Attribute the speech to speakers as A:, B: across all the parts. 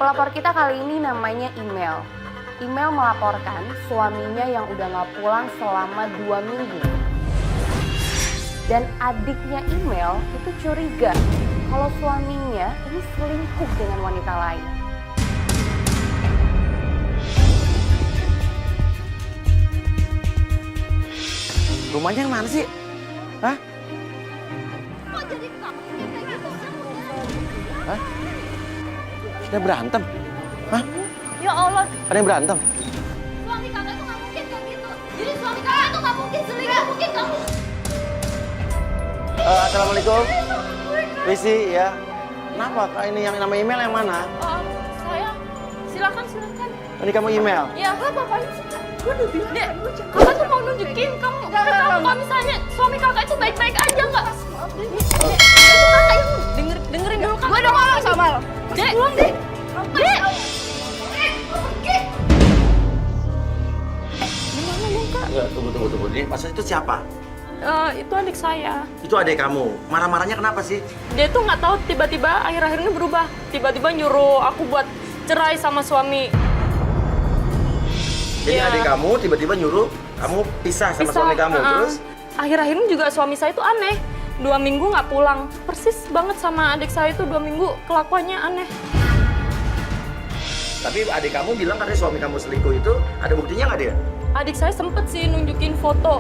A: Pelapor kita kali ini namanya Email. Email melaporkan suaminya yang udah gak pulang selama 2 minggu. Dan adiknya Email itu curiga kalau suaminya ini selingkuh dengan wanita lain.
B: Rumahnya yang mana sih? Hah?
C: Kok jadi kamu yang kayak gitu?
B: Hah? Sudah berantem? Hah?
C: Ya Allah,
B: Ada yang berantem?
C: suami kakak itu nggak mungkin kayak gitu. Jadi suami kakak itu nggak mungkin selingkuh, mungkin kamu.
B: Assalamualaikum. Risi ya. Kenapa? Ini yang nama email yang mana?
C: Saya, silakan.
B: Ini kamu email?
C: Ya, gue apa-apain sih? Gue udah bilang, Dek, kakak tuh mau nunjukin kamu ke kamu kalau misalnya suami kakak itu baik-baik aja nggak? Dek, itu kakak yang dengerin dulu kakak. Gue udah ngomong sama lo. Dek, pulang deh. Dek. Gimana dong kak?
B: Enggak, tunggu. Ini maksudnya itu siapa?
C: Itu adik saya.
B: Itu adik kamu. Marah-marahnya kenapa sih?
C: Dia tuh nggak tahu tiba-tiba akhir-akhir ini berubah. Tiba-tiba nyuruh aku buat cerai sama suami.
B: Jadi
C: Iya.
B: adik kamu tiba-tiba nyuruh kamu pisah sama suami kamu. Terus?
C: Akhir-akhir ini juga suami saya itu aneh. 2 minggu nggak pulang. Persis banget sama adik saya itu 2 minggu kelakuannya aneh.
B: Tapi adik kamu bilang katanya suami kamu selingkuh itu ada buktinya nggak dia?
C: Adik saya sempet sih nunjukin foto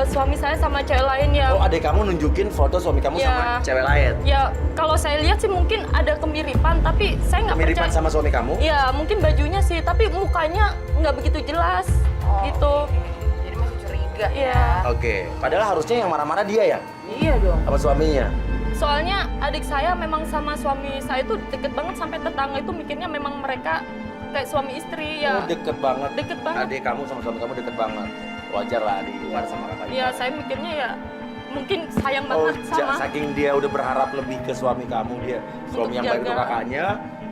C: suami saya sama cewek lain ya.
B: Oh, adik kamu nunjukin foto suami kamu
C: Ya.
B: sama cewek lain?
C: Ya, kalau saya lihat sih mungkin ada kemiripan, tapi saya nggak percaya.
B: Kemiripan sama suami kamu?
C: Ya, mungkin bajunya sih, tapi mukanya nggak begitu jelas, gitu.
A: Jadi masih curiga
C: Iya.
B: Oke. Padahal harusnya yang marah-marah dia ya?
A: Iya dong.
B: Sama suaminya?
C: Soalnya adik saya memang sama suami saya itu deket banget, sampai tetangga itu mikirnya memang mereka kayak suami istri ya.
B: Oh, deket banget.
C: Deket banget.
B: Adik kamu sama suami kamu deket banget. Wajar lah adik marah sama kakaknya.
C: Ya, saya mikirnya ya mungkin sayang
B: Oh,
C: banget sama.
B: saking dia udah berharap lebih ke suami kamu, dia suami yang baik
C: jaga.
B: untuk kakaknya,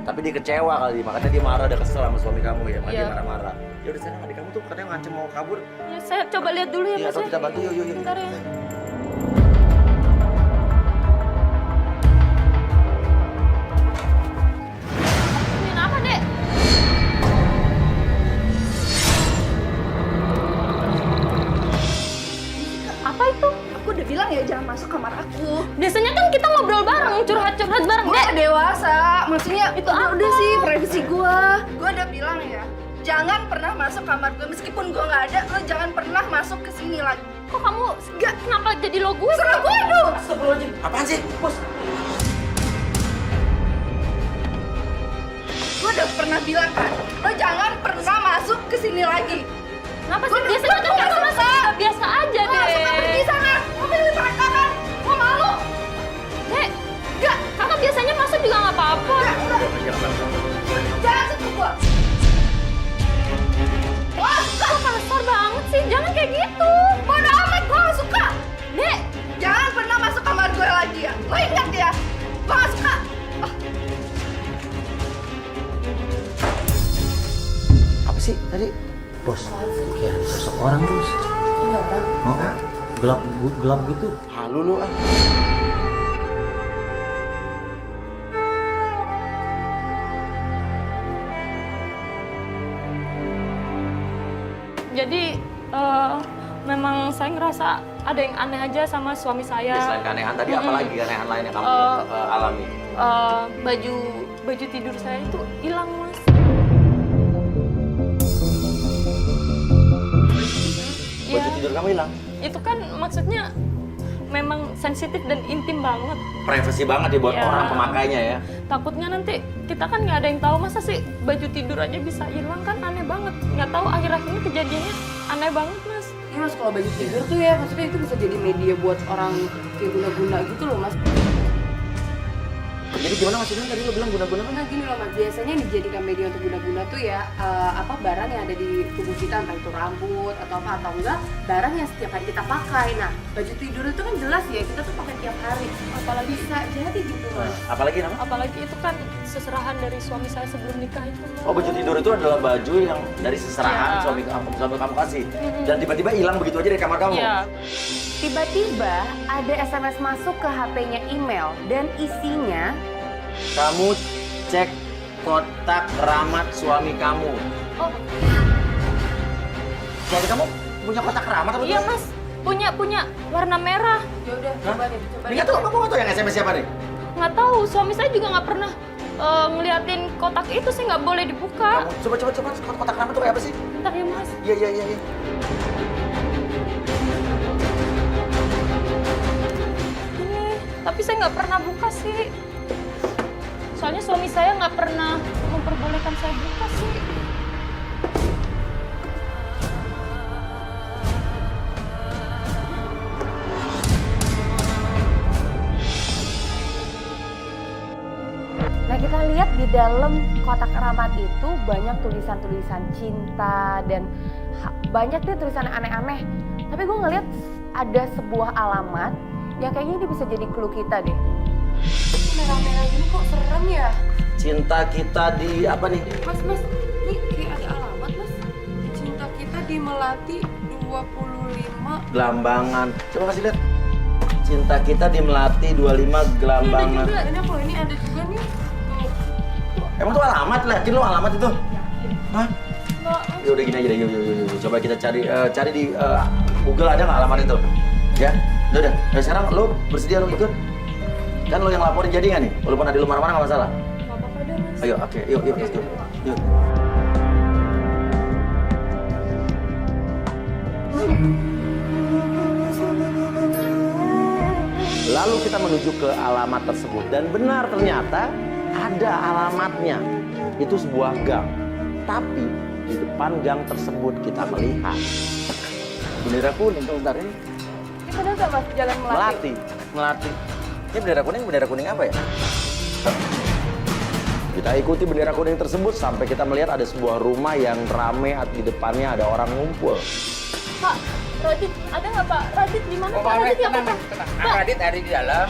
B: tapi dia kecewa kali, makanya dia marah, dia kesel sama suami kamu ya, makanya
C: Iya.
B: dia marah-marah. Ya udah sana, adik kamu tuh katanya ngancem mau kabur.
C: Ya, saya coba lihat dulu ya,
B: Iya,
C: Mas.
B: atau
C: Ya.
B: kita bantu, yuk.
C: Bentar ya. Ini apa, Dek? Apa itu?
D: Aku udah bilang ya jangan masuk kamar aku.
C: Biasanya kan kita ngobrol bareng, curhat-curhat bareng,
D: Gue
C: Dek.
D: dewasa, maksudnya
C: Itu
D: udah
C: apa?
D: sih privasi gue. Gue udah bilang ya, jangan pernah masuk kamar gue meskipun gue nggak ada. Lo jangan pernah masuk ke sini lagi.
C: Kok kamu kenapa jadi lo gue?
D: Serah gue dong.
B: Apaan sih? Bos.
D: Gue udah pernah bilang kan, lo jangan pernah masuk ke sini lagi.
C: Kenapa sih?
D: Gua
C: Biasanya kan
D: nggak
C: kita
D: suka.
C: masuk biasa aja,
D: Lo nggak suka pergi
C: Dek.
D: sana. Lo pilih mereka kan. Gue malu.
C: Dek, enggak. Kakak biasanya masuk juga nggak apa-apa.
D: Jangan sentuh gue.
C: Wah, kok kasar banget sih? Jangan kayak gitu.
D: Bodo amat, gue gak suka.
C: Dek,
D: Jangan pernah masuk kamar gue lagi ya. Lo ingat ya, gue gak suka.
B: Apa sih tadi? Bos, kayak sosok orang, Bos.
A: Iya bang.
B: Oh, gelap gitu. Halu lu ah.
C: jadi memang saya ngerasa ada yang aneh aja sama suami saya.
B: Ya, selain keanehan tadi, apa lagi keanehan lain yang kamu alami?
C: Baju tidur saya itu hilang, Mas.
B: Baju tidur kamu hilang?
C: Itu kan maksudnya memang sensitif dan intim banget.
B: Privasi banget ya buat
C: Iya.
B: orang pemakainya ya.
C: Takutnya nanti kita kan nggak ada yang tahu, masa sih baju tidur aja bisa hilang, kan aneh banget. Nggak tahu akhir-akhir ini kejadiannya aneh banget, Mas.
A: Iya mas, kalau baju tidur tuh ya maksudnya itu bisa jadi media buat orang kayak guna-guna gitu loh mas.
B: Jadi gimana maksudnya tadi lo bilang guna-guna?
A: Nah gini loh mas, biasanya yang dijadikan media untuk guna-guna tuh ya apa barang yang ada di tubuh kita, entah itu rambut atau apa, atau enggak barang yang setiap hari kita pakai. Nah baju tidur itu kan jelas ya kita tuh pakai tiap hari, apalagi bisa jadi gitu mas.
B: Apalagi nama?
C: Apalagi itu kan seserahan dari suami saya sebelum nikah itu, Mas.
B: Oh, baju tidur itu adalah baju yang dari seserahan
C: Iya.
B: suami kamu kasih. Dan tiba-tiba hilang begitu aja dari kamar kamu.
C: Iya.
A: Tiba-tiba ada SMS masuk ke HP-nya Email dan isinya
B: Kamu cek kotak keramat suami kamu.
C: Oh,
B: Suami kamu punya kotak keramat apa?
C: iya Mas. Punya warna merah.
A: Ya udah, coba deh, coba.
B: Ini tuh, kamu nggak tahu yang SMS siapa nih?
C: Nggak tahu, suami saya juga nggak pernah ngeliatin kotak itu, sih nggak boleh dibuka.
B: Coba, kotak keramat tuh kayak apa sih?
C: Bentar ya Mas.
B: Iya.
C: Ini, tapi saya nggak pernah buka sih. Soalnya suami saya nggak pernah memperbolehkan saya buka sih.
A: Nah, kita lihat di dalam kotak keramat itu banyak tulisan-tulisan cinta dan banyak deh tulisan aneh-aneh. Tapi gue ngeliat ada sebuah alamat yang kayaknya ini bisa jadi clue kita deh. Merah-merah gini kok serem ya?
B: Cinta kita di apa nih?
A: Mas, ini kayak ada alamat mas. Cinta kita di Melati 25.
B: Gelambangan. Coba kasih lihat. Cinta kita di Melati 25 Gelambangan.
A: Ini ada juga nih.
B: Emang tuh alamat lah, yakin lo alamat itu? Hah? Ya udah gini aja deh, yuk. Coba kita cari di Google ada nggak alamat itu? Ya, udah. Nah, sekarang lo bersedia lo ikut? Kan lo yang laporin jadi nggak nih? Walaupun ada lo marah-marah nggak masalah.
A: Nggak apa-apa deh mas.
B: Ayo, oke, yuk, let's go. Yuk. Lalu kita menuju ke alamat tersebut dan benar ternyata ada alamatnya. Itu sebuah gang. Tapi di depan gang tersebut kita melihat bendera kuning. Bentar ini.
A: Ini bener nggak mas jalan Melati?
B: Melati. Ini bendera kuning apa ya? Kita ikuti bendera kuning tersebut sampai kita melihat ada sebuah rumah yang rame, di depannya ada orang ngumpul.
C: Pak, Radit, ada nggak Pak? Radit di mana? Pak, Radit yang apa? Pak,
E: Radit ada di dalam.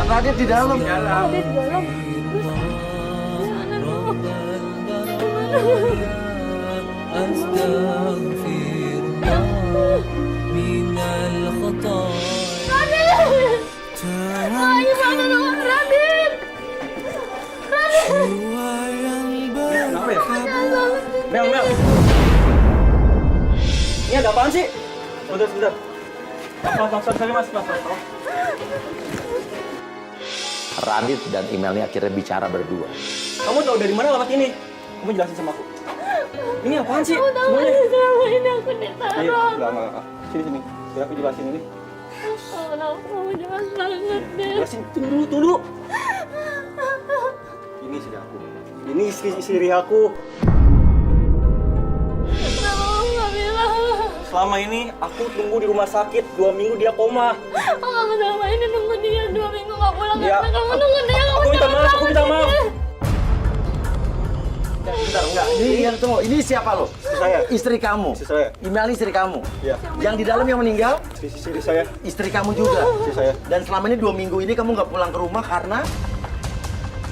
B: Radit di dalam.
C: Radit di dalam.
E: Astaghfirullah minal khataaya.
C: Radit! Ayo mana dong Radit? Radit!
B: Kenapa ya? Mel.
F: Ini ada apaan sih? Sebentar. Mas, sorry mas.
B: Radit dan Email ini akhirnya bicara berdua.
F: Kamu tahu dari mana alamat ini? Kamu jelasin sama aku. Ini apaan sih?
C: Kamu tahu nggak sih selama ini aku diteror?
F: Enggak. Sini. Biar aku jelasin ini.
C: Kamu tahu, kamu jelas banget deh.
F: Jelasin, tunggu dulu. Ini istri aku. Ini istri aku.
C: Kenapa kamu nggak bilang?
F: Selama ini aku tunggu di rumah sakit 2 minggu dia koma.
C: Kamu selama ini nunggu dia 2 minggu nggak pulang
F: Ya,
C: karena kamu nunggu dia.
F: aku minta maaf, aku minta maaf.
B: Bentar, enggak. Tunggu, ini siapa lo?
F: Istri saya.
B: Istri kamu.
F: Istri saya.
B: Email ini istri kamu.
F: Iya.
B: Yang di dalam yang meninggal,
F: Istri saya.
B: istri kamu juga.
F: Istri saya.
B: Dan selama ini 2 minggu ini kamu nggak pulang ke rumah karena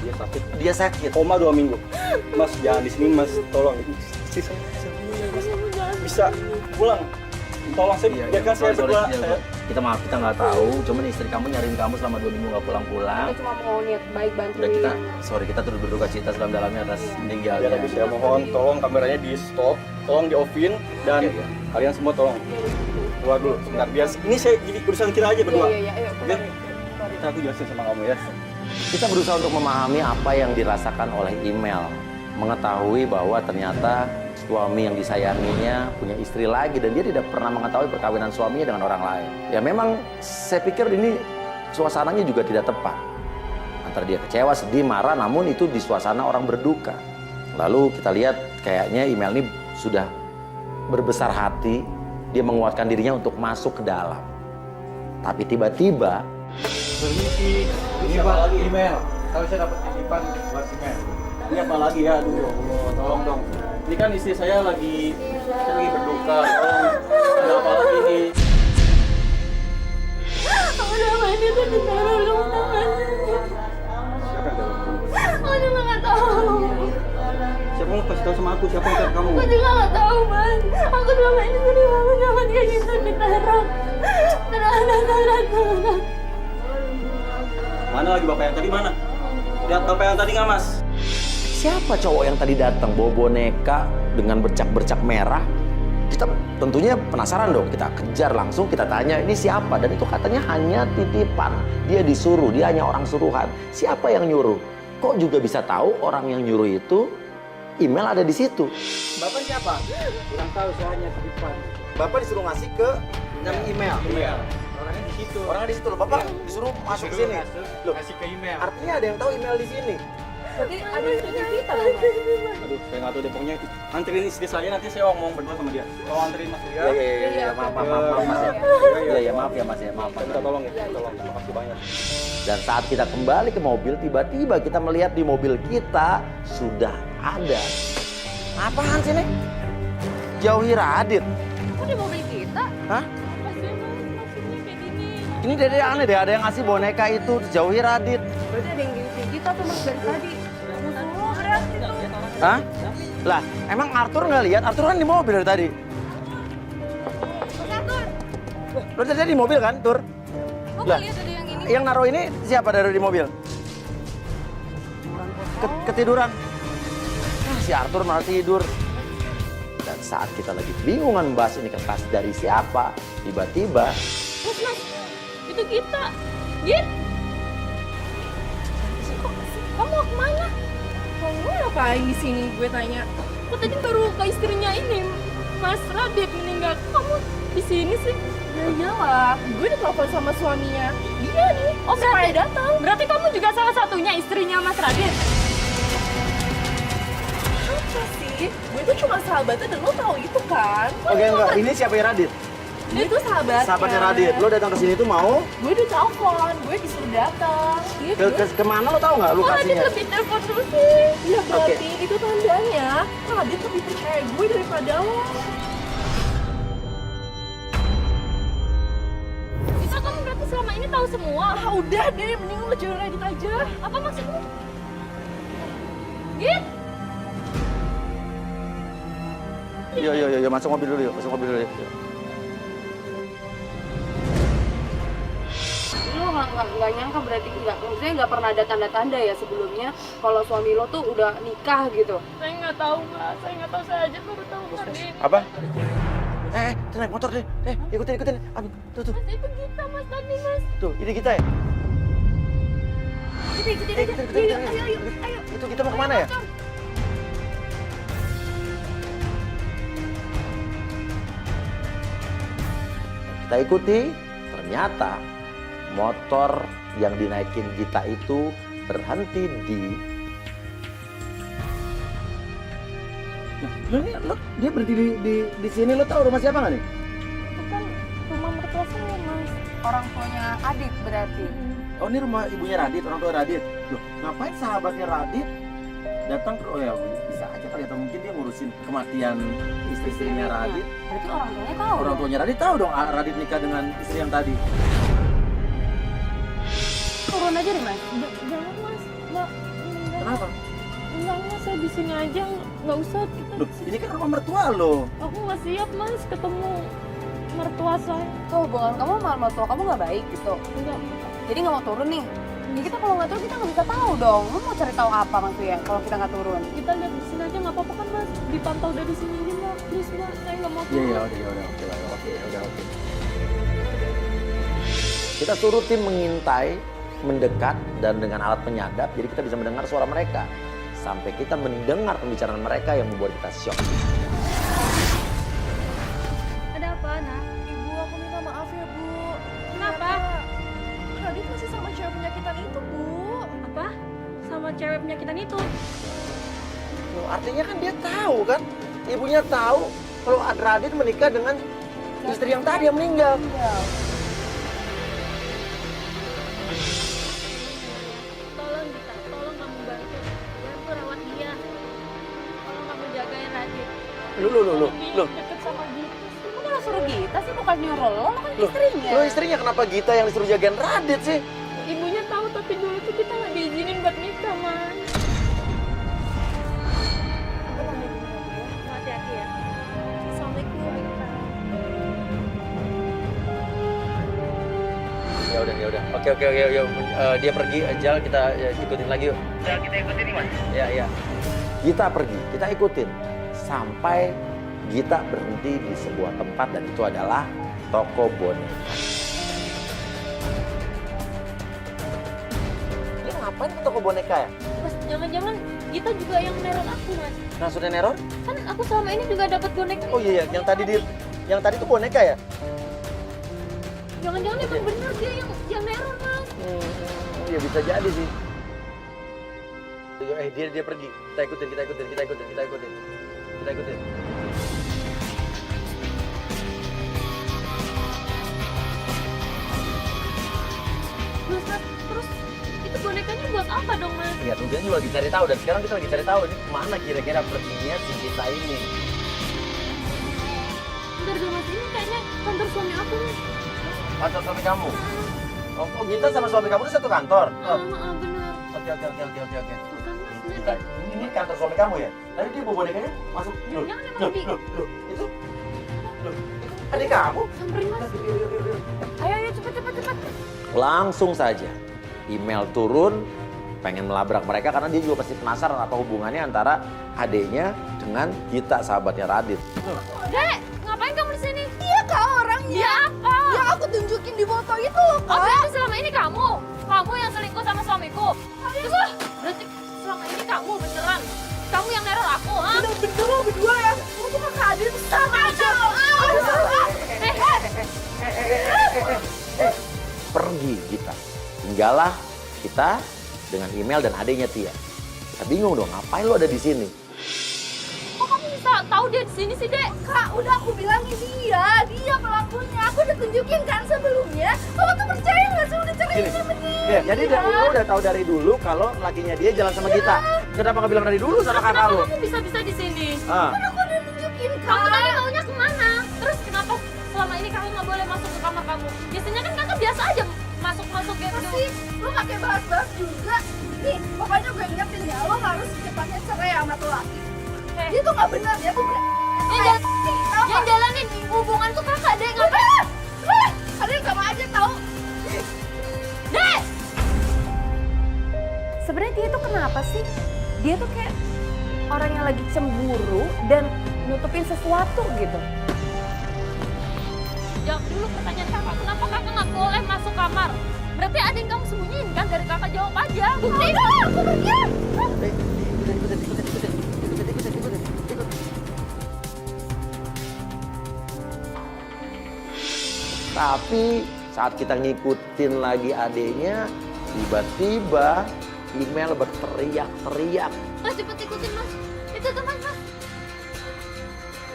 F: Dia sakit.
B: dia sakit.
F: Koma 2 minggu. Mas, jangan di sini mas. Tolong. Istri saya. Bisa pulang. Tolong biarkan saya berdua.
B: Kita maaf, kita nggak tahu. Cuman istri kamu nyariin kamu selama 2 minggu nggak pulang-pulang.
A: Kita cuma mau niat baik bantuin.
B: Udah kita turut berduka cita dalam-dalamnya atas meninggalnya.
F: Ya, tapi saya mohon tolong kameranya di stop, tolong di offin dan
B: Oke.
F: kalian semua tolong keluar dulu sebentar. Biar ini saya jadi urusan kita aja berdua.
A: Iya, ayo.
F: Oke? Kita aku jelasin sama kamu ya.
B: Kita berusaha untuk memahami apa yang dirasakan oleh Email, mengetahui bahwa ternyata suami yang disayanginya punya istri lagi dan dia tidak pernah mengetahui perkawinan suaminya dengan orang lain. Ya memang saya pikir ini suasananya juga tidak tepat. Antara dia kecewa, sedih, marah, namun itu di suasana orang berduka. Lalu kita lihat kayaknya Email ini sudah berbesar hati, dia menguatkan dirinya untuk masuk ke dalam. Tapi tiba-tiba
F: Ini Pak, email. Kalau saya dapat titipan buat email. Ini apa lagi ya? Aduh, ya Allah, tolong dong. Ini kan istri saya lagi berduka. Tolong, ada apa lagi nih?
C: Kamu selama ini tuh diteror, kamu tahu nggak sih?
F: Siapa yang telepon?
C: Aku juga nggak tahu.
F: Siapa mau kasih tahu sama aku? Siapa yang telepon kamu?
C: Aku juga nggak tahu, Mas. Aku selama ini sedih banget sama dia gitu diteror. Terus.
F: Mana lagi bapak yang tadi mana? Lihat bapak yang tadi nggak mas?
B: siapa cowok yang tadi datang bawa boneka dengan bercak-bercak merah? Kita tentunya penasaran dong, kita kejar langsung, kita tanya ini siapa, dan itu katanya hanya titipan. Dia disuruh, dia hanya orang suruhan. Siapa yang nyuruh? Kok juga bisa tahu orang yang nyuruh itu email ada di situ?
F: Bapak siapa? Kurang tahu, saya hanya titipan.
B: Bapak disuruh ngasih ke email.
F: Iya. Orangnya di situ.
B: Orangnya di situ loh. Bapak disuruh masuk ke sini. Loh,
F: Kasih ke email.
B: artinya ada yang tahu email di sini.
A: Berarti ada yang tujuh kita dong, Mas.
F: Aduh, saya nggak tahu deh. Pokoknya anterin istri saya, nanti saya ngomong berdua sama dia. Tolong anterin Mas ya.
B: Iya, maaf Mas ya. Iya, maaf ya Mas ya, maaf.
F: Minta tolong ya, tolong. Terima kasih banyak.
B: Dan saat kita kembali ke mobil, tiba-tiba kita melihat di mobil kita sudah ada. Apaan sih nih? Jauhi Radit.
C: Kok di mobil kita?
B: Hah?
C: Apa sih Mas? Maksudnya kayak gini.
B: Ini dede aneh deh, ada yang ngasih boneka itu, jauhi Radit.
A: Berarti ada yang gini kita tuh Mas dari tadi. Musuh berarti tuh.
B: Hah? Lah, emang Arthur nggak lihat? Arthur kan di mobil dari tadi. Lo tadi di mobil kan, Tur?
C: Kok
B: Lah.
C: nggak lihat ada yang ini?
B: Yang naruh ini siapa dari di mobil? Ketiduran. Ah, si Arthur malah tidur. Dan saat kita lagi bingungan bahas ini kertas dari siapa, tiba-tiba
C: Mas, itu kita. Git. Kamu mau kemana?
D: Kamu ngapain di sini? Gue tanya.
C: Kok tadi baru ke istrinya ini, Mas Radit meninggal. Kamu di sini sih?
D: Ya iyalah, gue ditelepon sama suaminya. Dia nih,
C: Oh,
D: supaya
C: berarti
D: datang.
C: Berarti kamu juga salah satunya istrinya Mas Radit.
D: Apa sih? Gue tuh cuma sahabatnya dan lo tahu itu kan?
B: Oke, enggak. Ini siapa yang Radit?
D: Dia tuh sahabatnya.
B: Sahabatnya Radit. Lo datang ke sini tuh mau
D: Gue ditelepon, gue disuruh datang. Iya,
B: kemana lo tahu nggak
C: Kok Radit
B: lokasinya?
C: lebih telepon dulu sih?
D: Iya berarti itu tandanya Radit lebih percaya gue daripada lo.
C: Bisa kamu berarti selama ini tahu semua.
D: Ah udah deh, mending lo jauhin Radit aja.
C: Apa maksudmu? Git.
B: Yo, masuk mobil dulu yuk, masuk mobil dulu yuk.
A: Lo nggak nyangka berarti maksudnya nggak pernah ada tanda-tanda ya sebelumnya kalau suami lo tuh udah nikah gitu.
C: Saya nggak tahu Mbak. Saya nggak tahu. Saya aja baru tahu hari ini.
B: Apa? Tuh naik motor deh. Ikutin. Amin. Tuh.
C: Mas itu kita Mas tadi Mas.
B: Tuh, ini kita ya.
C: Ikutin aja. Ayo.
B: Itu kita mau kemana ya? Kita ikuti, ternyata motor yang dinaikin kita itu berhenti di... Dia berhenti di sini, lo tahu rumah siapa nggak nih?
C: Itu kan rumah mertua saya Mas.
A: Orang tuanya Adit berarti.
B: Oh, ini rumah ibunya Radit, orang tua Radit. Loh, ngapain sahabatnya Radit datang ke... Oh ya, bisa aja kali, atau mungkin dia ngurusin kematian istrinya Radit.
A: Berarti orang tuanya tahu.
B: Orang tuanya Radit tahu dong Radit nikah dengan istri yang tadi.
A: Turun aja deh Mas.
C: Jangan Mas. Mbak.
B: Kenapa?
C: Enggak Mas. Saya di sini aja. Nggak usah kita.
B: Loh, ini kan rumah mertua lo.
C: Aku nggak siap Mas ketemu mertua saya.
A: Tuh hubungan kamu sama mertua kamu nggak baik gitu.
C: Enggak.
A: Jadi nggak mau turun nih. Ya kita kalau nggak turun kita nggak bisa tahu dong. Lo mau cari tahu apa maksudnya kalau kita nggak turun?
C: Kita lihat di sini aja nggak apa-apa kan Mas. Dipantau dari sini aja Mbak. Please Mbak. Saya nggak mau turun.
B: Iya, oke. Kita suruh tim mengintai, mendekat, dan dengan alat penyadap, jadi kita bisa mendengar suara mereka. Sampai kita mendengar pembicaraan mereka yang membuat kita syok.
C: Ada apa Nak?
D: Ibu, aku minta maaf ya Bu.
C: Kenapa?
D: Radit masih sama cewek penyakitan itu Bu.
C: Apa? Sama cewek penyakitan itu?
B: Loh, artinya kan dia tahu kan? Ibunya tahu kalau Radit menikah dengan istri yang tadi yang meninggal.
C: Tolong Gita, tolong kamu bantu rawat dia. Tolong kamu jagain Radit.
B: Loh.
C: Deket sama Gita.
A: Kok malah suruh kita sih bukan nyuruh lo kan istrinya.
B: Lo istrinya kenapa Gita yang disuruh jagain Radit sih?
C: Ibunya tahu tapi dulu tuh kita nggak diizinin buat nikah Man. Hati-hati ya. Assalamualaikum.
B: Ya udah. udah. Oke. Dia pergi, Jal, kita ikutin lagi yuk.
F: Ya, kita ikutin nih, Mas.
B: Ya. Gita pergi, kita ikutin. Sampai Gita berhenti di sebuah tempat dan itu adalah toko boneka. Dia ngapain ke toko boneka ya?
C: Mas, jangan-jangan Gita juga yang neror aku, Mas.
B: Nah, sudah neror?
C: Kan aku selama ini juga dapat boneka.
B: Oh iya, yang tadi tuh boneka ya?
C: Jangan-jangan emang bener dia yang neror, Mas.
B: Iya bisa jadi sih. Dia pergi. Kita ikutin.
C: Mas, terus itu bonekanya buat apa dong, Mas?
B: Iya, tujuannya juga lagi cari tahu dan sekarang kita lagi cari tahu ini kemana kira-kira perginya si kita ini.
C: Bentar dulu, Mas, ini kayaknya kantor suami aku nih.
B: Kantor suami kamu? Oh, Gita sama suami kamu itu satu kantor?
C: Bener.
B: Oke.
C: Bukan, Mas,
B: Gita, ini kantor suami kamu ya? Tadi dia bawa bonekanya masuk. Loh,
C: Jangan emang di...
B: itu? Loh, adik kamu?
C: Samperin, Mas. Ayo, cepet.
B: Langsung saja email turun, pengen melabrak mereka karena dia juga pasti penasaran apa hubungannya antara adiknya dengan Gita, sahabatnya Radit.
C: Dek, ngapain kamu di sini?
D: Iya kak orangnya.
C: Dia apa?
D: Ya aku tunjukin di foto itu loh
C: Oh,
D: kak.
C: berarti selama ini kamu yang selingkuh sama suamiku. Terus berarti selama ini kamu beneran yang neror aku, ha?
D: Bener lo berdua ya. Lu tuh kakak adik sama aja.
B: Pergi Gita, tinggallah kita dengan email dan adiknya Tia. Kita bingung dong, ngapain lo ada di sini?
C: Kok kamu bisa tahu dia di sini sih, Dek?
D: Kak udah aku bilangin dia pelakunya. Aku udah tunjukin kan sebelumnya. Kamu tuh percaya nggak sih udah cari sama dia?
B: Ya, jadi lo udah tahu dari dulu kalau lakinya dia jalan sama Gita. Kenapa nggak bilang dari dulu sama kakak
C: Kenapa
B: lo?
C: kamu bisa di sini?
B: Ah.
D: Kan aku udah tunjukin
C: Kamu
D: kak.
C: tadi maunya kemana? Terus kenapa selama ini kakak nggak boleh masuk ke kamar kamu? Biasanya kan kakak biasa aja masuk gitu.
D: Sih, lu pakai bahas-bahas juga. Nih, pokoknya gue ingetin ya, lo harus secepatnya cerai sama tuh laki. Dia tuh nggak benar, dia tuh
C: Yang jalanin hubungan tuh kakak, Dek. Ngapain?
D: Kalian sama aja tahu.
C: Dek!
A: Sebenarnya dia tuh kenapa sih? Dia tuh kayak orang yang lagi cemburu dan nutupin sesuatu gitu.
C: Jawab dulu pertanyaan kakak, kenapa kakak nggak boleh masuk kamar? Berarti ada yang kamu sembunyiin kan dari kakak, jawab aja. Buktiin.
D: Aku pergi.
B: Tapi saat kita ngikutin lagi adiknya, tiba-tiba email berteriak-teriak.
C: Mas, cepet ikutin, Mas. Itu teman, Mas.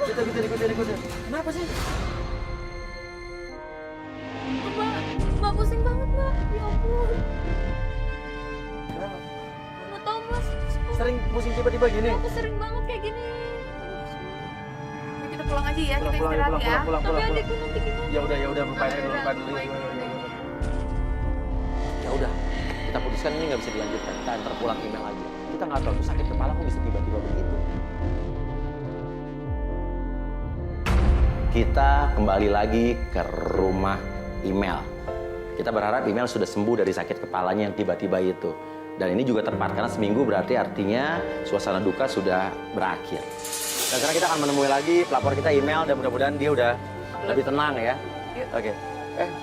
B: Kita ikutin. Kenapa sih?
C: Mbak pusing banget, Mbak. Ya ampun.
B: Kenapa?
C: Nggak tahu, Mas.
B: Sering pusing tiba-tiba gini?
C: Aku sering banget kayak gini.
A: Yuk, kita pulang aja ya, kita
B: Pulang,
A: istirahat ya.
C: Tapi adikku nanti gimana?
B: Ya udah, lupain dulu. Ya udah, kita putuskan ini nggak bisa dilanjutkan. Kita antar pulang email aja. Kita nggak tahu tuh sakit kepala kok bisa tiba-tiba begitu. Kita kembali lagi ke rumah email. Kita berharap email sudah sembuh dari sakit kepalanya yang tiba-tiba itu. Dan ini juga tepat karena seminggu berarti artinya suasana duka sudah berakhir. Dan sekarang kita akan menemui lagi pelapor kita email dan mudah-mudahan dia udah lebih tenang ya. Oke.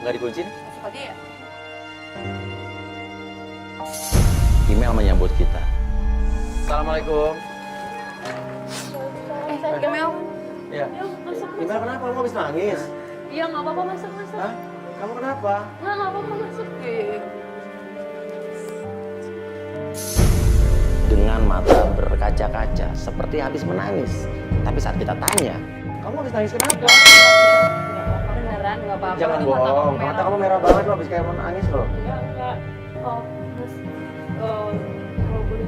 B: Nggak dikunci nih?
A: Masuk aja ya.
B: Email menyambut kita. Assalamualaikum.
A: Email.
B: Ya.
C: Masuk.
B: Email kenapa? Kamu habis nangis?
C: Iya, nggak apa-apa, masuk.
B: Hah? Kamu kenapa?
C: Nggak apa-apa, masuk.
B: Dengan mata berkaca-kaca, seperti habis menangis. Tapi saat kita tanya, kamu habis nangis kenapa?
A: Beneran nggak apa-apa.
B: Jangan
A: Ini mata
B: bohong,
A: kamu
B: mata kamu merah banget, lo habis kayak mau nangis loh.
C: Enggak. Oh, Mas. Kalau boleh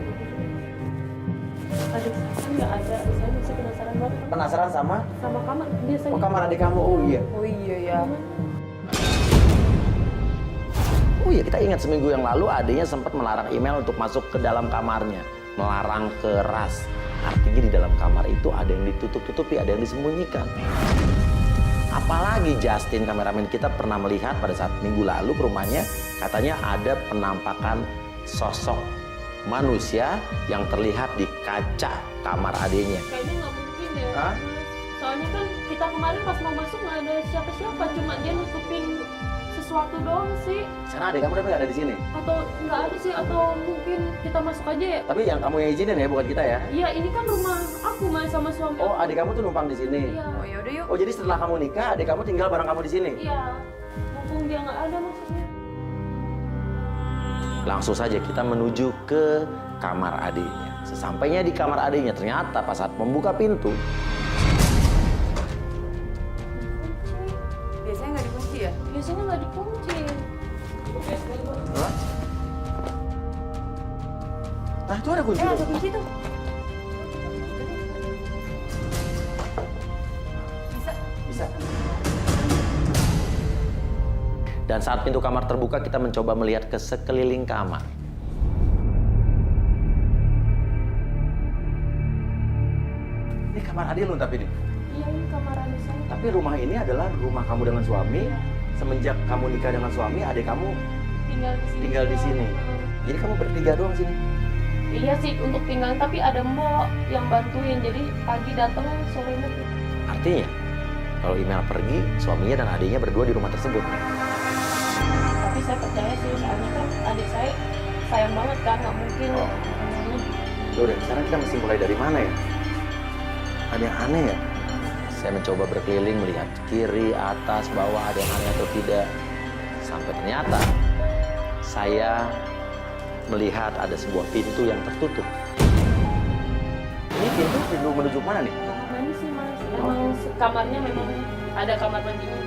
C: aduh, kan nggak ada. Saya masih penasaran banget
B: Penasaran sama?
C: sama kamar. Biasanya.
B: Oh, kamar adik kamu, oh iya.
A: Oh iya ya.
B: Oh iya, kita ingat seminggu yang lalu adiknya sempat melarang email untuk masuk ke dalam kamarnya. Melarang keras. Artinya di dalam kamar itu ada yang ditutup-tutupi, ada yang disembunyikan. Apa Apalagi Justin, kameramen kita, pernah melihat pada saat minggu lalu ke rumahnya, katanya ada penampakan sosok manusia yang terlihat di kaca kamar adiknya.
C: Kayaknya nggak mungkin ya.
B: Hah?
C: Soalnya kan kita kemarin pas mau masuk nggak ada siapa-siapa, cuma dia nutupin sesuatu doang sih.
B: Sana adik kamu tapi nggak ada di sini.
C: Atau nggak ada sih, atau mungkin kita masuk aja ya.
B: Tapi yang kamu yang izinin ya, bukan kita ya.
C: Iya, ini kan rumah aku Mas sama suami.
B: Oh, adik kamu tuh numpang di sini.
C: Iya.
A: Oh ya udah yuk.
B: Oh, jadi setelah kamu nikah, adik kamu tinggal bareng kamu di sini.
C: Iya. Mumpung dia nggak ada maksudnya.
B: Langsung saja kita menuju ke kamar adiknya. Sesampainya di kamar adiknya, ternyata pas saat membuka pintu,
A: Biasanya nggak dikunci ya?
C: Biasanya nggak dikunci.
B: Hah? Nah, itu ada kunci.
A: Ada kunci tuh.
B: Bisa. Dan saat pintu kamar terbuka, kita mencoba melihat ke sekeliling kamar. Ini kamar adik lu tapi ini.
C: Iya, ini kamar adik saya.
B: Tapi rumah ini adalah rumah kamu dengan suami. Semenjak kamu nikah dengan suami, adik kamu tinggal di sini. Jadi kamu bertiga doang sini.
C: Iya sih untuk tinggal, tapi ada mbok yang bantuin. Jadi pagi datang, sorenya pulang.
B: Artinya, kalau email pergi, suaminya dan adiknya berdua di rumah tersebut.
C: Tapi saya percaya sih, soalnya kan adik saya sayang banget kan, nggak mungkin.
B: Oh. Udah, sekarang kita mesti mulai dari mana ya? Ada yang aneh ya? Saya mencoba berkeliling melihat kiri, atas, bawah, ada yang aneh atau tidak. Sampai ternyata saya melihat ada sebuah pintu yang tertutup. Ini pintu menuju mana nih?
C: Kamar mandi sih Mas, memang kamarnya memang ada kamar mandinya.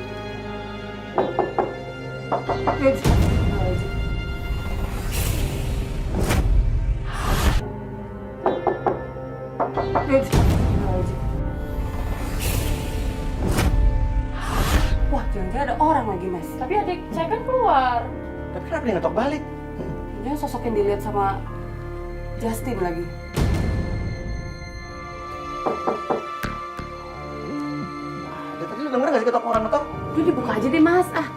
A: Wah, jangan-jangan ada orang lagi, Mas.
C: Tapi adik saya kan keluar.
B: Tapi kenapa dia ngetok balik?
A: Dia sosok yang dilihat sama Justin lagi.
B: Tadi lu denger gak sih ketok orang ngetok?
A: Udah dibuka aja deh, Mas. Ah,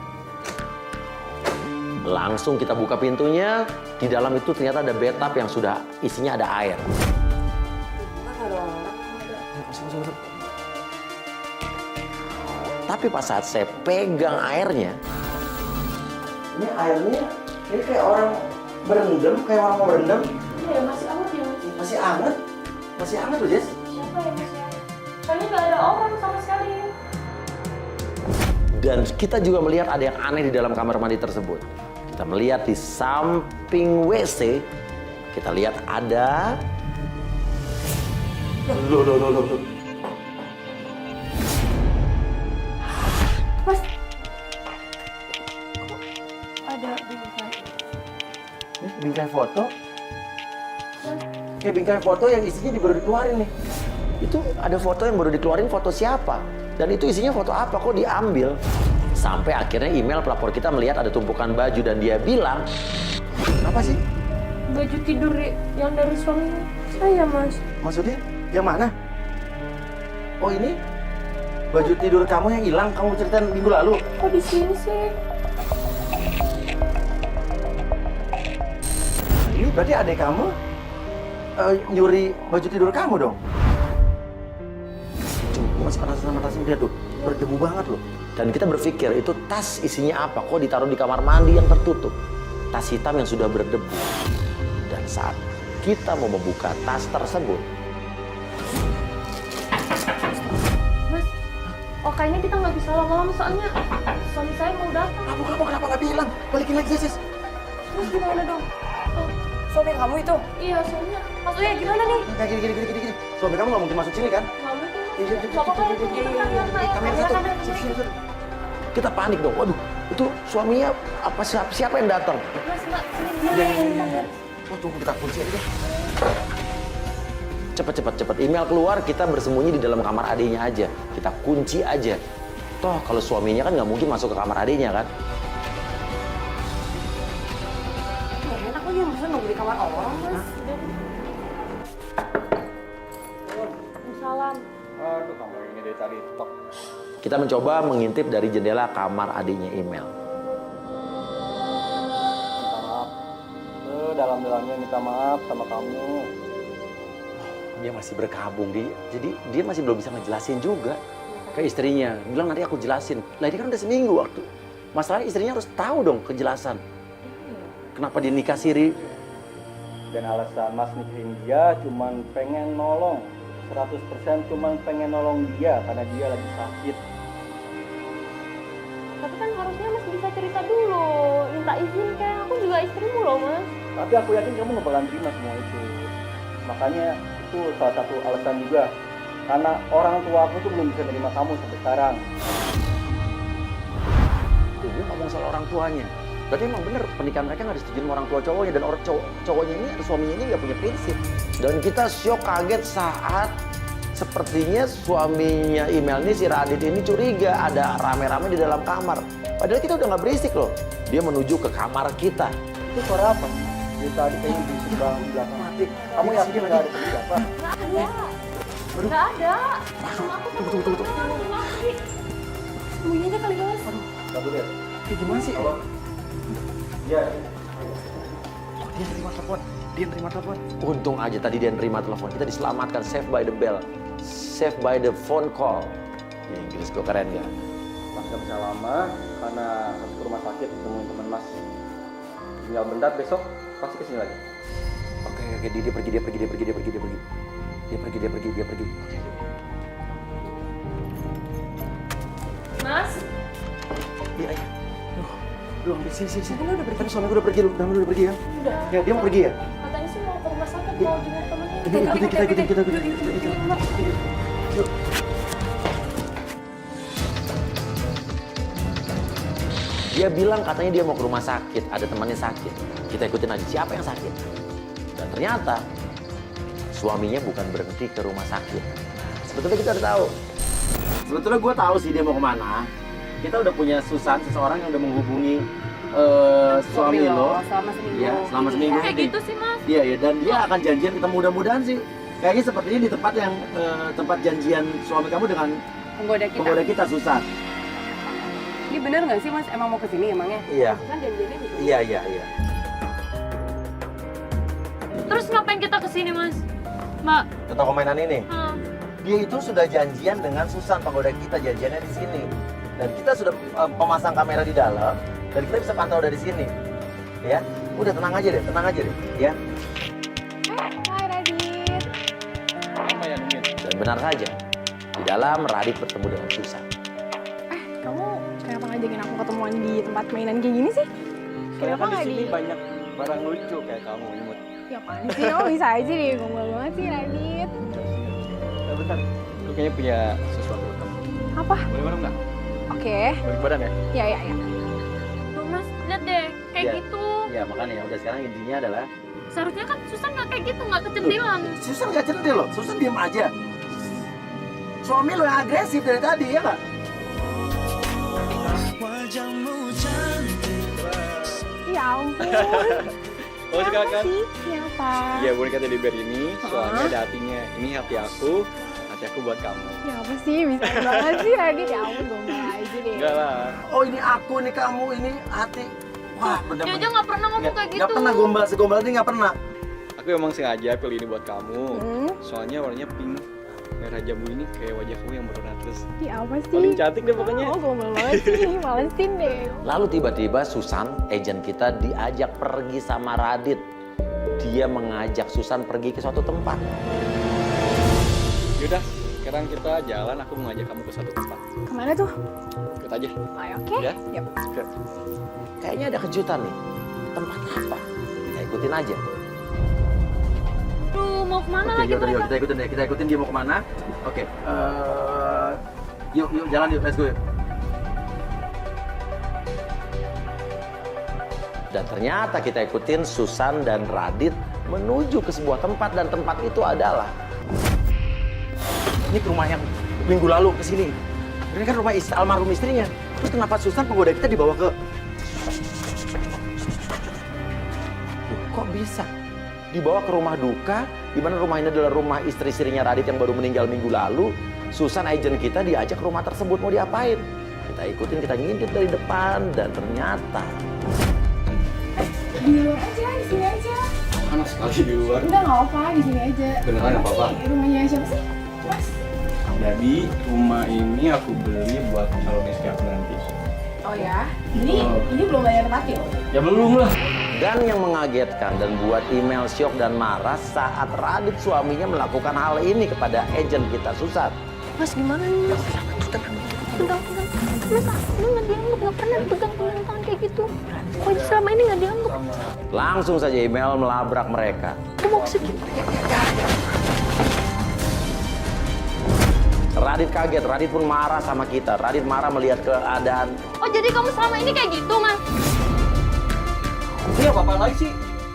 B: Langsung kita buka pintunya. Di dalam itu ternyata ada bathtub yang sudah isinya ada air.
A: bukan ada orang.
B: Masuk. Tapi pas saat saya pegang airnya, ini airnya ini kayak orang berendam, kayak orang mau berendam.
C: Iya, masih awet ya Mas.
B: Masih hangat loh, Jess.
C: Siapa ya Mas? Soalnya nggak ada orang sama sekali.
B: Dan kita juga melihat ada yang aneh di dalam kamar mandi tersebut. Kita melihat di samping WC, kita lihat ada... Loh.
A: Mas,
C: Ada bingkai.
B: Ini bingkai foto. Kayak bingkai foto yang isinya baru dikeluarin nih. Itu ada foto yang baru dikeluarin, foto siapa? Dan itu isinya foto apa? Kok diambil? Sampai akhirnya email pelapor kita melihat ada tumpukan baju dan dia bilang, apa sih?
C: Baju tidur yang dari suami saya Mas.
B: Maksudnya? Yang mana? Oh ini? Baju tidur kamu yang hilang, kamu ceritain minggu lalu.
C: Kok di sini sih?
B: Ini berarti adik kamu nyuri baju tidur kamu dong? Cuma masih penasaran tasnya, lihat tuh, berdebu banget loh. Dan kita berpikir itu tas isinya apa? Kok ditaruh di kamar mandi yang tertutup? Tas hitam yang sudah berdebu. Dan saat kita mau membuka tas tersebut,
C: Mas, oh kayaknya kita nggak bisa lama-lama soalnya suami saya mau datang.
B: kamu kenapa nggak bilang? Balikin lagi, Sis.
C: Mas gimana dong? Oh,
A: suami kamu itu?
C: iya suaminya. Maksudnya gimana nih?
B: Kayak gini. Suami kamu nggak mungkin masuk sini kan?
C: Nggak mungkin.
B: Iya.
C: Bapak itu kita kan yang naik.
B: Kamera satu. Sip. Kita panik dong. Waduh, itu suaminya apa siapa yang datang?
C: Mas, Mbak, sini.
B: Oh, tunggu kita kunci aja deh. Cepet. Email keluar, kita bersembunyi di dalam kamar adiknya aja. Kita kunci aja. Toh, kalau suaminya kan nggak mungkin masuk ke kamar adiknya kan?
A: Nggak enak lagi yang bisa nunggu di kamar orang, Mas.
C: Salam.
F: Aduh, kamu ini dari tadi tok.
B: Kita mencoba mengintip dari jendela kamar adiknya Email.
F: Minta maaf. Dalam-dalamnya minta maaf sama kamu.
B: Dia masih berkabung, jadi dia masih belum bisa ngejelasin juga ke istrinya. Bilang nanti aku jelasin. Lah ini kan udah seminggu waktu. Masalahnya istrinya harus tahu dong kejelasan. Kenapa dia nikah siri?
F: Dan alasan Mas nikahin dia cuman pengen nolong. 100% cuman pengen nolong dia karena dia lagi sakit.
C: Tapi kan harusnya Mas bisa cerita dulu, minta izin kan. Aku juga istrimu loh, Mas.
F: Tapi aku yakin kamu nggak bakalan terima semua itu. Makanya itu salah satu alasan juga. Karena orang tua aku tuh belum bisa menerima kamu sampai sekarang.
B: Tuh, gue ngomong soal orang tuanya. Berarti emang bener pernikahan mereka nggak disetujuin sama orang tua cowoknya. Dan orang cowoknya ini, suaminya ini nggak punya prinsip. Dan kita syok kaget saat sepertinya suaminya Email ini, si Radit ini curiga ada rame-rame di dalam kamar. Padahal kita udah nggak berisik loh. Dia menuju ke kamar kita.
F: Itu suara apa? Dia tadi kayaknya di sebelah di belakang. Kamu yakin nggak ada tadi apa?
C: Nggak ada. Tunggu. Sembunyi aja kali, Mas.
F: Kamu lihat.
B: Gimana sih?
F: Iya.
B: Dia nerima telepon. Untung aja tadi dia nerima telepon. Kita diselamatkan, save by the bell, save by the phone call. Inggris gue keren ya.
F: Mas gak bisa lama karena harus ke rumah sakit temuin teman Mas. Tinggal bentar besok pasti kesini lagi.
B: Oke, dia pergi. Oke.
C: Mas,
B: Iya. Lu ambil sini. Tapi suami gue udah pergi, lu udah pergi ya?
C: udah.
B: Ya, dia mau pergi ya?
C: Katanya sih mau ke rumah sakit, mau jenguk temennya.
B: Kita. Yuk. Dia bilang katanya dia mau ke rumah sakit, ada temannya sakit. Kita ikutin aja siapa yang sakit. Dan ternyata suaminya bukan berhenti ke rumah sakit. Sebetulnya kita udah tahu. Sebetulnya gue tahu sih dia mau kemana. Kita udah punya Susan, seseorang yang udah menghubungi suami lo.
A: Selama seminggu.
B: Iya, selama seminggu.
C: Kayak gitu sih, Mas.
B: Iya, dan dia akan janjian kita mudah-mudahan sih. Kayaknya sepertinya di tempat yang tempat janjian suami kamu dengan penggoda kita, Susan.
A: Ini bener nggak sih Mas? Emang mau kesini emangnya?
B: Iya.
A: Kan janjiannya gitu.
B: Iya.
C: Terus ngapain kita kesini, Mas? Mbak.
B: Ke toko mainan ini. Dia itu sudah janjian dengan Susan, penggoda kita, janjiannya di sini. Dan kita sudah pemasang kamera di dalam, dan kita bisa pantau dari sini. Ya, udah tenang aja deh, ya.
D: Hai Radit.
F: Apa ya nungguin?
B: Dan benar saja, di dalam Radit bertemu dengan Susan.
D: Kamu kenapa ngajakin aku ketemuan di tempat mainan kayak gini sih?
F: Soalnya
D: Kenapa
F: kan di
D: nggak
F: sini banyak barang lucu kayak kamu imut.
D: Ya apaan sih? Kamu bisa aja deh, gombal banget sih Radit.
F: Bentar, aku kayaknya punya sesuatu buat kamu.
D: Apa?
F: Boleh bareng nggak?
D: Oke.
F: Balik badan ya?
D: Ya.
C: Tuh, Mas, lihat deh. Kayak
B: Iya.
C: gitu.
B: Ya makanya udah sekarang intinya adalah
C: Seharusnya kan Susan nggak kayak gitu, nggak kecentilan.
B: Susan nggak centil loh, Susan diam aja. Suami lo yang agresif dari tadi ya nggak?
D: Ya ampun.
F: Oh suka kan?
D: Sih, siapa?
F: Iya boneka teddy bear ini soalnya ada hatinya. Ini hati aku buat kamu.
D: Ya apa sih? Bisa banget sih Radit. Ya ampun, gombal aja deh.
F: Enggak lah.
B: Oh ini aku nih kamu ini hati. Wah
C: Dia aja
B: bener-bener.
C: nggak pernah ngomong kayak gitu.
B: Nggak pernah gombal segombal ini nggak pernah.
F: Aku emang sengaja pilih ini buat kamu. Soalnya warnanya pink. Merah jambu ini kayak wajah kamu yang berwarna terus.
D: Ya apa sih?
F: Paling cantik deh pokoknya.
D: Oh, gombal banget sih. Malesin deh.
B: Lalu tiba-tiba Susan, agen kita diajak pergi sama Radit. Dia mengajak Susan pergi ke suatu tempat.
F: Yaudah, sekarang kita jalan. Aku mau ngajak kamu ke suatu tempat.
D: Kemana tuh?
F: Ikut aja.
D: Oke.
F: Ya?
D: Yap.
B: Kayaknya ada kejutan nih. Tempat apa? Kita ikutin aja.
C: Duh, mau kemana
B: Oke,
C: lagi
B: yuk,
C: mereka?
B: kita ikutin dia mau kemana. Oke, yuk jalan yuk, let's go yuk. Dan ternyata kita ikutin Susan dan Radit menuju ke sebuah tempat, dan tempat itu adalah ini rumah yang minggu lalu kesini. Ini kan rumah almarhum istrinya. Terus kenapa Susan penggoda kita dibawa ke? Loh, kok bisa? Dibawa ke rumah duka, di mana rumah ini adalah rumah istri-istrinya Radit yang baru meninggal minggu lalu, Susan agent kita diajak ke rumah tersebut, mau diapain? Kita ikutin, kita ngintip dari depan, dan ternyata
D: Di luar aja, di sini aja.
F: Panas sekali di luar.
D: Udah nggak apa, di sini aja.
F: Beneran nggak apa-apa?
D: Ini rumahnya siapa sih? Mas.
F: Jadi rumah ini aku beli buat calon istri aku nanti.
D: Oh ya, ini belum bayar parkir.
F: Ya belum lah.
B: dan yang mengagetkan dan buat email syok dan marah saat Radit suaminya melakukan hal ini kepada agent kita Susan.
C: Mas gimana nih mas? Pegang. Mas aku nggak dianggap, nggak pernah pegang tangan kayak gitu. Pokoknya selama ini nggak dianggap.
B: Langsung saja email melabrak mereka.
C: Aku mau kesini.
B: Radit kaget, Radit pun marah sama kita. Radit marah melihat keadaan.
C: Oh jadi kamu selama ini kayak gitu mas?
F: Ini apa lagi sih?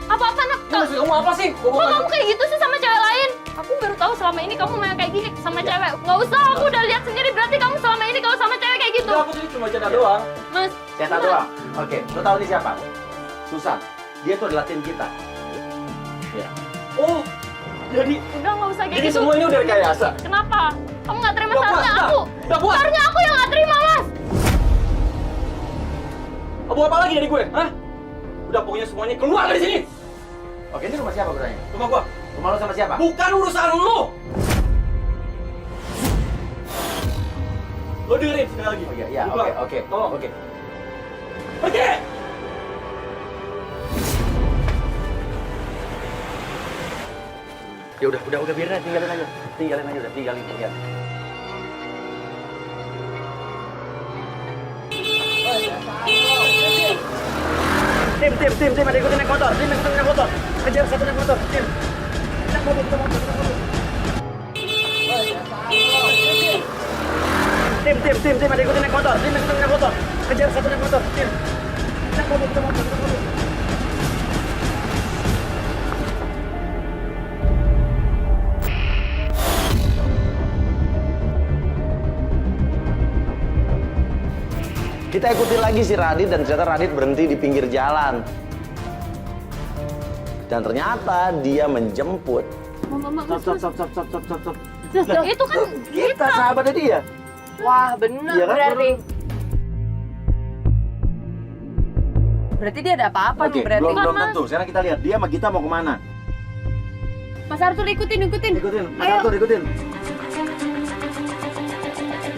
C: Apa-apa nak?
F: Maksud kamu apa sih?
C: Kok kamu kayak gitu sih sama cewek lain? Aku baru tahu selama ini kamu main kayak gini sama cewek. Nggak usah, aku udah lihat sendiri. Berarti kamu selama ini kalau sama cewek kayak gitu.
F: Udah, aku sih cuma cerita doang.
C: Mas,
B: Cetak doang. Oke, lo tahu ini siapa? Susan. Dia tuh adalah tim kita. Ya.
F: Oh, jadi
C: udah nggak usah kayak
F: jadi
C: gitu.
F: semua ini udah rekayasa.
C: Kenapa? Kamu nggak terima
F: Udah
C: seharusnya
F: puas,
C: aku.
F: udah puas.
C: Seharusnya aku yang nggak terima mas.
F: Abu apa lagi dari gue? Hah? Udah pokoknya semuanya keluar dari sini.
B: Oke, ini rumah siapa bertanya?
F: Rumah gua.
B: Rumah lo sama siapa?
F: Bukan urusan lu. Lo dengerin sekali lagi.
B: Oh iya, iya,
F: Lu keluar.
B: oke.
F: Tolong.
B: Oke.
F: Pergi.
B: Ya udah biarin aja, tinggalin aja. Tinggalin aja udah, tinggalin. Tim, ada ikutin naik motor. Tim, ikutin naik motor. Kejar satu naik motor, tim. Naik mobil, kita motor. Tim, ada ikutin naik motor. Tim, ikutin naik motor. Kejar satu naik motor, tim. Naik mobil, kita motor. Kita ikutin lagi si Radit dan ternyata Radit berhenti di pinggir jalan. Dan ternyata dia menjemput. Stop.
C: Itu kan
B: Kita sahabatnya dia.
A: Wah, bener
B: Iya kan?
A: berarti. Berarti dia ada apa-apa
B: Oke,
A: nih berarti.
B: belum tentu. Sekarang kita lihat dia sama kita mau kemana.
A: Mas Arthur ikutin.
B: Ikutin, Mas
A: Ayo.
B: Arthur ikutin.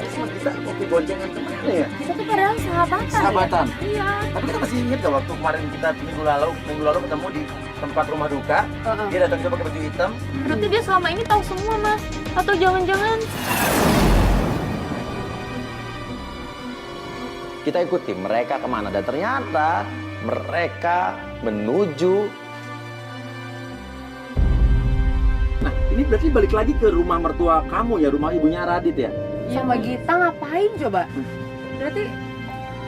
B: Sama kita mau ke boncengan kemana ya?
C: kita tuh padahal sahabatan.
B: Sahabatan.
C: Iya.
B: Tapi kita masih ingat gak waktu kemarin kita minggu lalu ketemu di tempat rumah duka.
A: Heeh.
B: Dia datang juga pakai baju hitam.
C: Berarti dia selama ini tahu semua mas. Atau jangan-jangan
B: Kita ikuti mereka kemana dan ternyata mereka menuju. Nah, ini berarti balik lagi ke rumah mertua kamu ya, rumah ibunya Radit ya?
A: Sama Gita ngapain coba?
C: berarti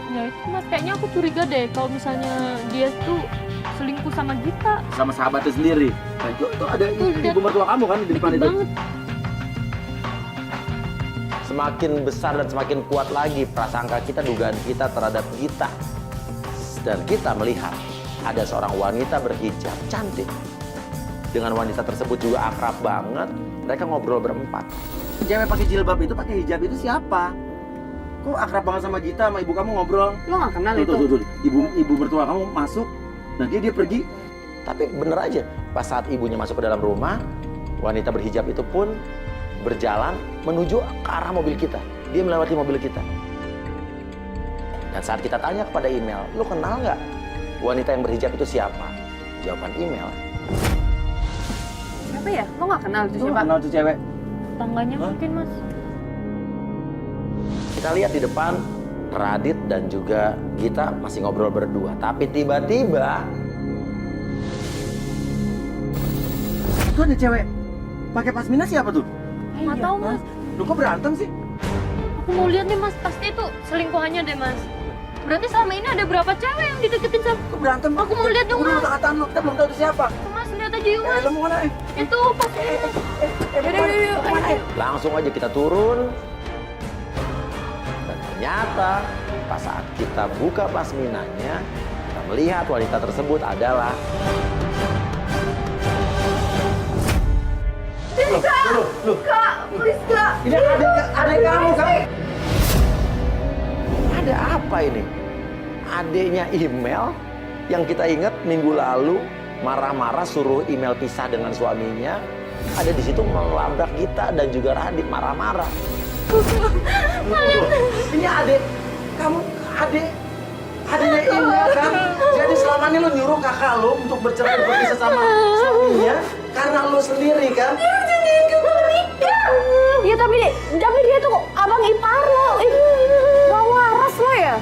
C: ya itu mas kayaknya aku curiga deh kalau misalnya dia tuh selingkuh sama Gita.
B: Sama sahabatnya sendiri. Nah, itu ada
C: Tuh,
B: ibu mertua kamu kan di depan
C: Deket
B: itu.
C: banget.
B: Semakin besar dan semakin kuat lagi prasangka kita, dugaan kita terhadap Gita. Dan kita melihat ada seorang wanita berhijab cantik. Dengan wanita tersebut juga akrab banget. Mereka ngobrol berempat. Cewek pakai jilbab itu, pakai hijab itu siapa? Kok akrab banget sama Gita, sama ibu kamu ngobrol?
A: Lo gak kenal itu?
B: Tuh. Ibu mertua kamu masuk, nah dia pergi. Tapi bener aja, pas saat ibunya masuk ke dalam rumah, wanita berhijab itu pun berjalan menuju ke arah mobil kita. Dia melewati mobil kita. Dan saat kita tanya kepada email, lo kenal nggak wanita yang berhijab itu siapa? Jawaban email,
A: Siapa ya? Lo gak kenal itu
B: lo
A: siapa?
B: kenal tuh cewek.
C: Tangganya
B: Hah?
C: mungkin mas.
B: Kita lihat di depan, Radit dan juga Gita masih ngobrol berdua. Tapi tiba-tiba itu ada cewek pakai pasmina, siapa tuh?
C: Nggak tahu mas.
B: Lu kok berantem sih?
C: Aku mau lihat nih mas. Pasti itu selingkuhannya deh mas. Berarti selama ini ada berapa cewek yang dideketin sama
B: Kok berantem?
C: Aku mau lihat dong,
B: Udah
C: Mas.
B: lu kata lu, kita belum tahu itu siapa.
C: mas? Lihat aja yuk mas.
B: Lu mau mana?
C: Itu pasti.
B: Langsung aja kita turun. Dan ternyata pas saat kita buka pasminanya, kita melihat wanita tersebut adalah
D: Kak, please Kak.
B: Ini adik kamu kan? Ada apa ini? Adiknya email yang kita ingat minggu lalu marah-marah suruh email pisah dengan suaminya. Ada di situ melabrak kita dan juga Radit marah-marah. Ini adik kamu, adiknya email kan? Jadi selama ini lo nyuruh kakak lo untuk bercerai berpisah sama suaminya karena lo sendiri kan?
A: Ya tapi dia tuh abang ipar lo. Gak waras lo ya.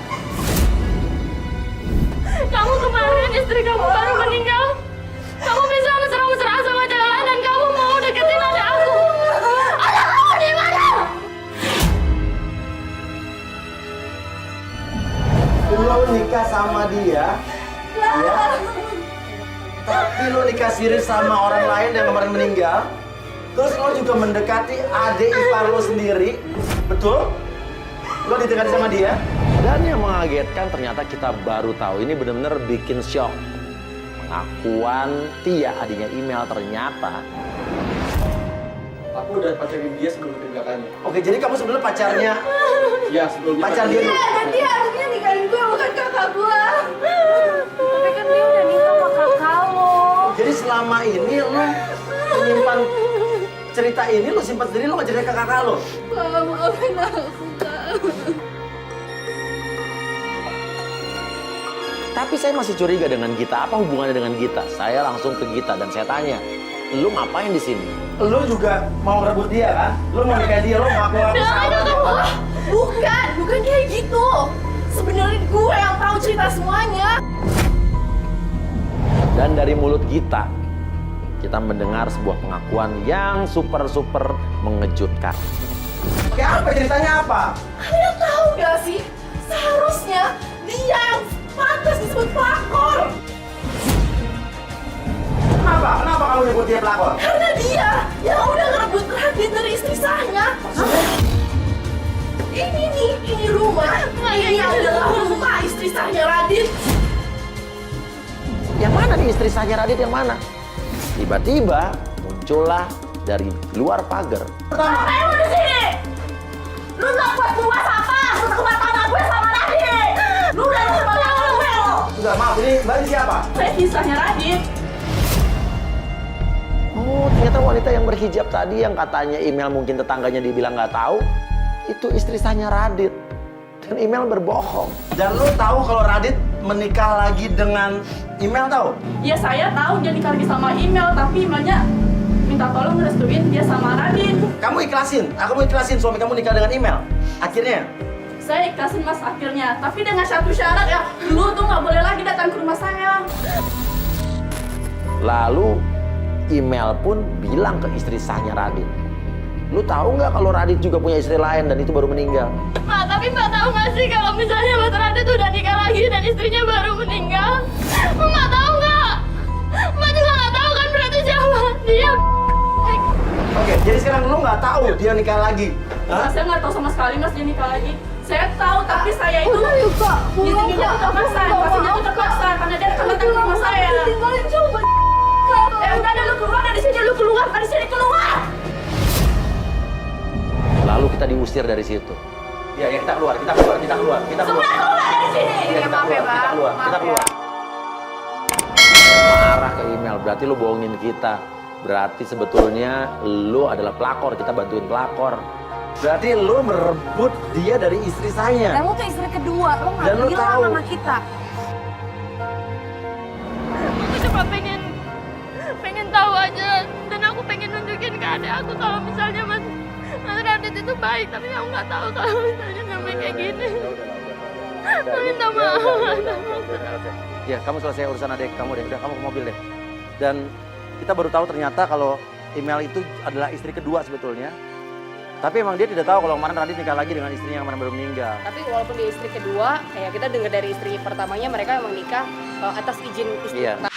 C: Kamu kemarin istri kamu baru meninggal. Kamu bisa mesra-mesra sama cewek lain dan kamu mau deketin adik aku. Adik kamu di mana?
B: Lo nikah sama dia, ya? Tapi lo nikah siri sama orang lain yang kemarin meninggal. Terus lo juga mendekati adik ipar lo sendiri, betul? Lo didekati sama dia? Dan yang mengagetkan ternyata kita baru tahu, ini benar-benar bikin shock. Pengakuan Tia, adiknya email, ternyata.
F: Aku udah pacarin dia sebelum tindakannya.
B: Oke, jadi kamu sebenarnya pacarnya,
F: Iya, sebelum
B: pacar dia.
D: Dan dia harusnya nikahin gue, bukan kakak gue.
A: Tapi kan dia udah nikah sama kakak lo.
B: Jadi selama ini lo menyimpan cerita ini, lo simpan sendiri, lo nggak cerita ke kakak lo.
D: Kak, maafin aku Kak.
B: Tapi saya masih curiga dengan Gita. Apa hubungannya dengan Gita? Saya langsung ke Gita dan saya tanya, lu ngapain di sini? Lu juga mau rebut dia kan? Lu mau nikahin dia, lu ngaku-ngaku sahabat.
D: Bukan kayak gitu. Sebenarnya gue yang tahu cerita semuanya.
B: Dan dari mulut Gita, kita mendengar sebuah pengakuan yang super mengejutkan. Oke, apa ceritanya apa?
D: Kalian tahu gak sih? Seharusnya dia yang pantas disebut pelakor.
B: Kenapa kamu nyebut dia pelakor?
D: Karena dia yang udah ngerebut Radit dari istri saya. Ini rumah. Ini adalah rumah istri saya Radit.
B: Yang mana nih istri saya Radit, yang mana? Tiba-tiba muncullah dari luar pagar.
D: Ngapain lu di sini? Lu nggak buat buas apa? Rumah tangga gue sama Radit. Lu udah rumah tangga gue lo.
B: Enggak, maaf, ini Mbak siapa?
D: Saya kisahnya Radit.
B: Oh, ternyata wanita yang berhijab tadi yang katanya email mungkin tetangganya dibilang nggak tahu, itu istri sahnya Radit. Dan email berbohong. Dan lu tahu kalau Radit menikah lagi dengan email, tahu?
D: Ya saya tahu dia nikah lagi sama email, tapi emailnya minta tolong ngerestuin dia sama Radit.
B: Kamu ikhlasin? Aku mau ikhlasin suami kamu nikah dengan email? Akhirnya?
D: Saya ikhlasin mas akhirnya, tapi dengan satu syarat ya, lu tuh nggak boleh lagi datang ke rumah saya.
B: Lalu email pun bilang ke istri sahnya Radit, lu tahu nggak kalau Radit juga punya istri lain dan itu baru meninggal?
C: Mbak, tapi Mbak tahu nggak sih kalau misalnya Mas Radit udah nikah lagi dan istrinya baru meninggal? Mbak tahu nggak? Mbak juga nggak tahu kan berarti siapa dia?
B: Oke, jadi sekarang lu nggak tahu dia nikah lagi? Hah?
D: Saya nggak tahu sama sekali mas dia nikah lagi. Saya tahu, tapi saya itu izinnya itu terpaksa, pastinya itu terpaksa karena dia akan datang ke rumah saya. Tinggalin coba. Udah ada, lu keluar dari sini, lu keluar dari sini, keluar.
B: Lalu kita diusir dari situ. Ya, kita keluar.
D: Semua keluar dari sini.
B: Ya,
A: maaf ya, Bang.
B: Kita keluar. Marah ke email, berarti lu bohongin kita. Berarti sebetulnya lu adalah pelakor, kita bantuin pelakor. Berarti lu merebut dia dari istri saya.
A: Dan lu tuh istri kedua, lo
B: Dan lu
A: nggak bilang
B: tahu.
A: sama kita.
C: Aku cuma pengen tahu aja, dan aku pengen nunjukin ke adik aku kalau misalnya Mas Radit itu baik, tapi aku nggak tahu kalau misalnya sampai kayak gini. Aku minta maaf.
B: Ya, kamu selesai urusan adik kamu deh. Udah, kamu ke mobil deh. Dan kita baru tahu ternyata kalau email itu adalah istri kedua sebetulnya. Tapi emang dia tidak tahu kalau kemarin Radit nikah lagi dengan istrinya yang kemarin baru meninggal.
A: Tapi walaupun dia istri kedua, kayak kita dengar dari istri pertamanya mereka emang nikah atas izin istri
B: Iya.
A: pertama.